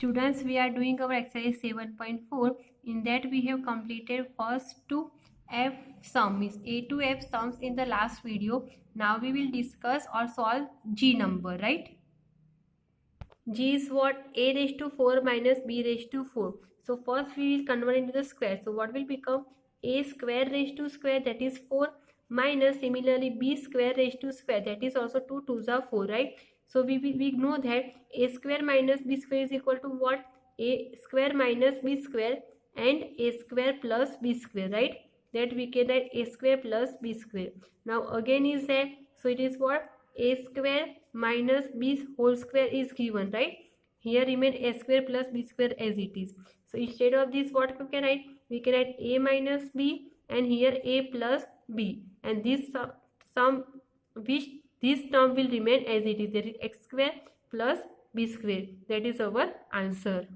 Students, we are doing our exercise 7.4. In that we have completed first two F sums, A to F sums in the last video. Now we will discuss or solve G number, right? G is what? A raised to 4 minus B raised to 4. So first we will convert into the square. So what will become? A square raised to square, that is 4, minus similarly B square raised to square, that is also 2 2s are 4, right? So we know that A square minus B square is equal to what? A square minus B square and A square plus B square, right? That we can write A square plus B square. Now again is there. So it is what? A square minus B whole square is given, right? Here remain A square plus B square as it is. So instead of this, what we can write? We can write A minus B and here A plus B, and this sum, which this term will remain as it is, that is x square plus b square. That is our answer.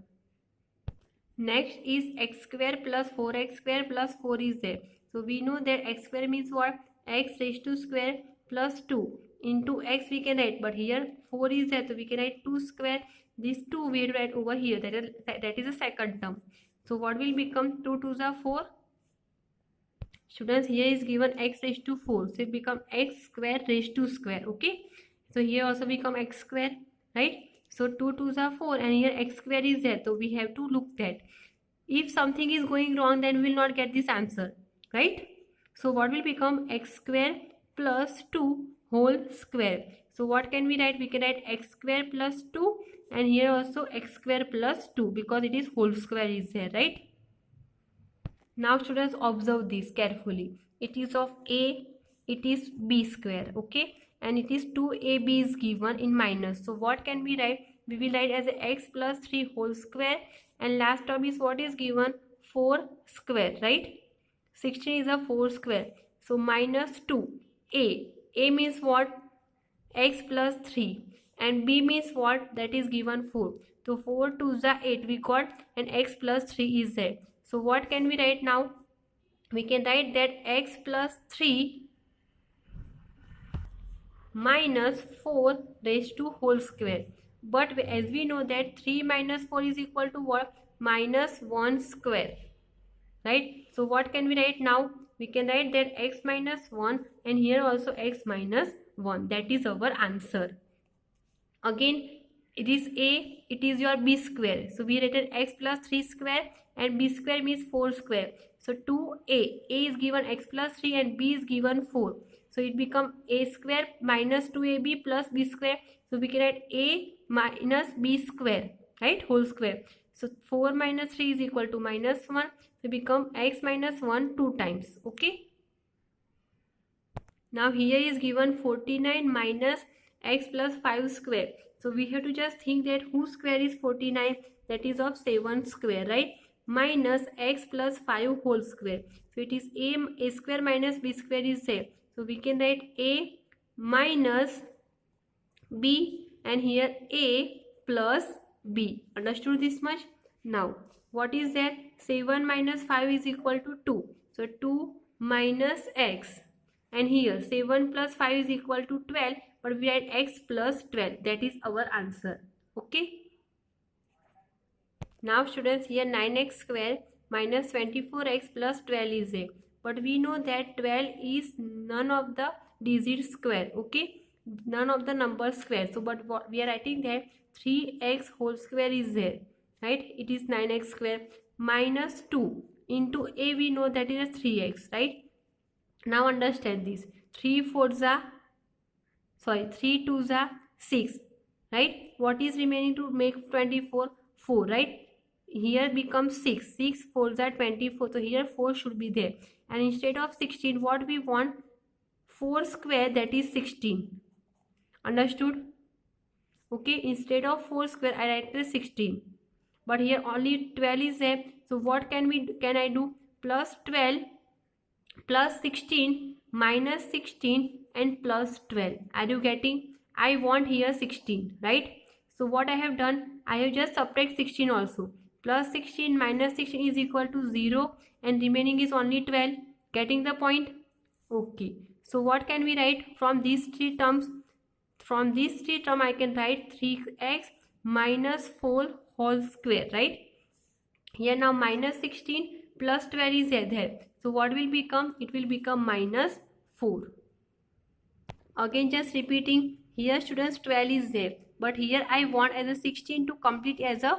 Next is x square plus 4x square plus 4 is there. So we know that x square means what? X raised to square plus 2 into x we can write, but here 4 is there, so we can write 2 square. This 2 we will write over here, that is the second term. So what will become? 2 2s are 4. Students, here is given x raised to 4, so it become x square raised to square. Okay, so here also become x square, right? So 2 2s are 4 and here x square is there, so we have to look that if something is going wrong, then we will not get this answer, right? So what will become? X square plus 2 whole square. So what can we write? We can write x square plus 2 and here also x square plus 2, because it is whole square is there, right? Now students, observe this carefully. It is of A, it is B square, okay? And it is 2AB is given in minus. So what can we write? We will write as a x plus 3 whole square, and last term is what is given? 4 square, right? 16 is a 4 square. So minus 2. A means what? X plus 3. And B means what? That is given 4. So 4 2 is 8 we got, and x plus 3 is there. So what can we write now? We can write that x plus 3 minus 4 raised to whole square. But as we know that 3 minus 4 is equal to what? Minus 1 square, right? So what can we write now? We can write that x minus 1 and here also x minus 1. That is our answer. Again, it is A, it is your B square. So we written x plus 3 square and B square means 4 square. So 2A, A is given x plus 3 and B is given 4. So it become A square minus 2AB plus B square. So we can write A minus B square, right? Whole square. So 4 minus 3 is equal to minus 1. So become x minus 1 2 times, okay? Now here is given 49 minus x plus 5 square. So we have to just think that whose square is 49? That is of 7 square, right? Minus x plus 5 whole square. So it is A square minus B square is there. So we can write A minus B and here A plus B. Understood this much? Now what is there? 7 minus 5 is equal to 2. So 2 minus x. And here 7 plus 5 is equal to 12, but we write x plus 12. That is our answer. Okay. Now students, here 9x square minus 24x plus 12 is there. But we know that 12 is none of the digit square. Okay. None of the number square. So but what we are writing that 3x whole square is there. Right. It is 9x square minus 2 into A, we know that is a 3x. Right. Now understand this. 3 2s are 6, right? What is remaining to make 24? 4, right? Here becomes 6. 6 4s are 24. So here 4 should be there. And instead of 16, what we want? 4 square, that is 16. Understood? Okay, instead of 4 square, I write the 16. But here only 12 is there. So what can I do? Plus 12 plus 16 minus 16 and plus 12. Are you getting? I want here 16, right? So what I have done? I have just subtract 16 also. Plus 16 minus 16 is equal to 0 and remaining is only 12. Getting the point? Okay. So what can we write from these three terms? From these three terms I can write 3x minus 4 whole square, right? Here now minus 16 plus 12 is there. So what will become? It will become minus 4. Again just repeating, here students 12 is there, but here I want as a 16 to complete as a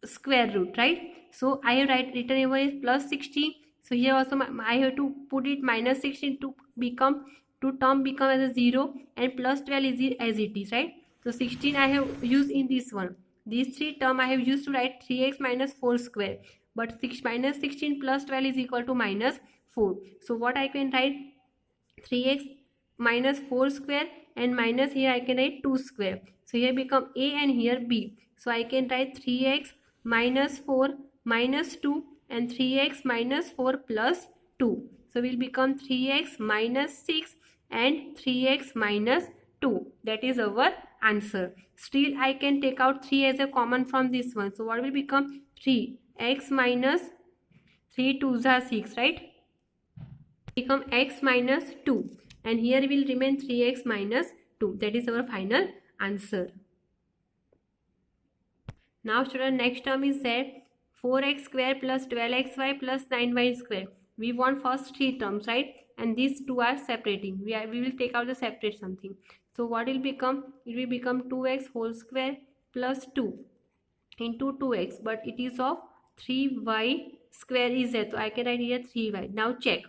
square root, right? So I have written over is plus 16. So here also I have to put it minus 16 to term become as a 0, and plus 12 is as it is, right? So 16 I have used in this one. These three term I have used to write 3x minus 4 square, but minus 16 plus 12 is equal to minus 4. So what I can write? 3x minus 4 square, and minus here I can write 2 square. So here become a and here b. So I can write 3x minus 4 minus 2 and 3x minus 4 plus 2. So will become 3x minus 6 and 3x minus 2. That is our answer. Still I can take out 3 as a common from this one. So what will become? 3x minus 3 2s are 6, right? Become x minus 2, and here will remain 3x minus 2. That is our final answer. Now student, next term is that 4x square plus 12xy plus 9y square. We want first three terms, right? And these two are separating. We will take out the separate something. So what will become? It will become 2x whole square plus 2 into 2x, but it is of 3y square is there. So I can write here 3y. Now check.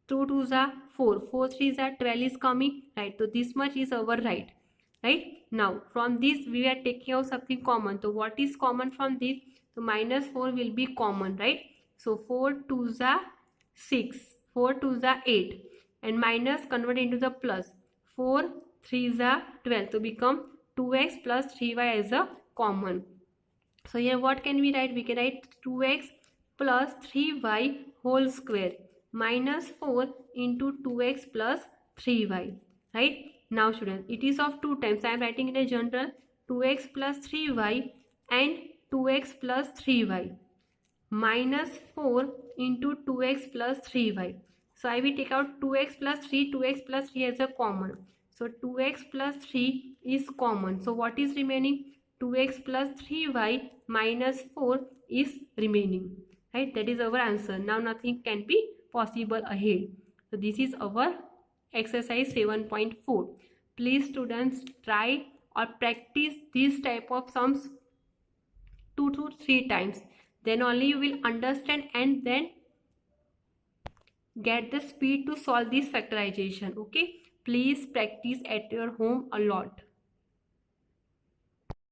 2 2s are 4, 4 3s are 12 is coming, right? So this much is our right. Now from this we are taking out something common. So what is common from this? So minus 4 will be common, right? So 4 2s are 6, 4 2s are 8, and minus convert into the plus. 4 3s are 12, so become 2x plus 3y as a common. So here what can we write? We can write 2x plus 3y whole square minus 4 into 2x plus 3y, right? Now students, it is of 2 times. I am writing in a general 2x plus 3y and 2x plus 3y minus 4 into 2x plus 3y. So I will take out 2x plus 3, 2x plus 3 as a common. So 2x plus 3 is common. So what is remaining? 2x plus 3y minus 4 is remaining, right? That is our answer. Now nothing can be possible ahead. So this is our exercise 7.4. Please students try or practice this type of sums 2 to 3 times. Then only you will understand and then get the speed to solve this factorization. Okay, please practice at your home a lot.